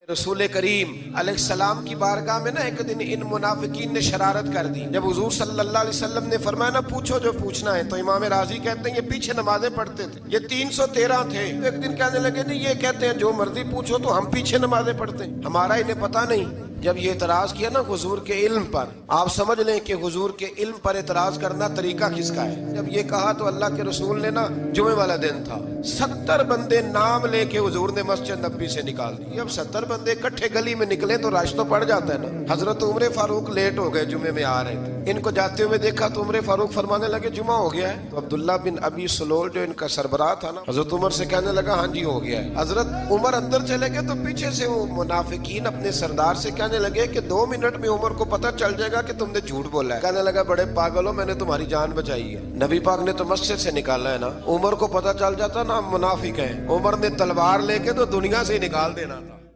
रसूल करीम अलैहिस्सलाम की बारगाह में ना एक दिन इन मुनाफिकीन ने शरारत कर दी। जब हुजूर सल्लल्लाहु अलैहि वसल्लम ने फरमाया ना पूछो जो पूछना है, तो इमाम राजी कहते हैं ये पीछे नमाजें पढ़ते थे, ये 313 थे। एक दिन कहने लगे नहीं, ये कहते हैं जो मर्जी पूछो तो हम पीछे नमाजें पढ़ते हैं, हमारा इन्हें पता नहीं। जब ये एतराज किया ना हुजूर के इल्म पर, आप समझ लें कि हुजूर के इल्म पर एतराज करना तरीका किसका है। जब ये कहा तो अल्लाह के रसूल ने ना, जुमे वाला दिन था, 70 बंदे नाम लेके हुजूर ने मस्जिद नबी से निकाल दी। अब 70 बंदे इकट्ठे गली में निकले तो रश तो पड़ जाता है ना। हजरत उमर फारूक लेट हो गए, जुमे में आ रहे थे। इनको जाते हुए देखा तो उमर फारूक फरमाने लगे जुमा हो गया है। तो अब्दुल्ला बिन अबी सुलोल जो इनका सरबराह था ना, हजरत उमर से कहने लगा हाँ जी हो गया है। हजरत उमर अंदर चले गए तो पीछे से वो मुनाफिकीन अपने सरदार से कहने लगे कि 2 मिनट में उमर को पता चल जाएगा कि तुमने झूठ बोला है। कहने लगा बड़े पागल हो, मैंने तुम्हारी जान बचाई है। नबी पाक ने तो मस्जिद से निकाला है ना, उमर को पता चल जाता ना हम मुनाफिक हैं, उमर ने तलवार लेके तो दुनिया से निकाल देना था।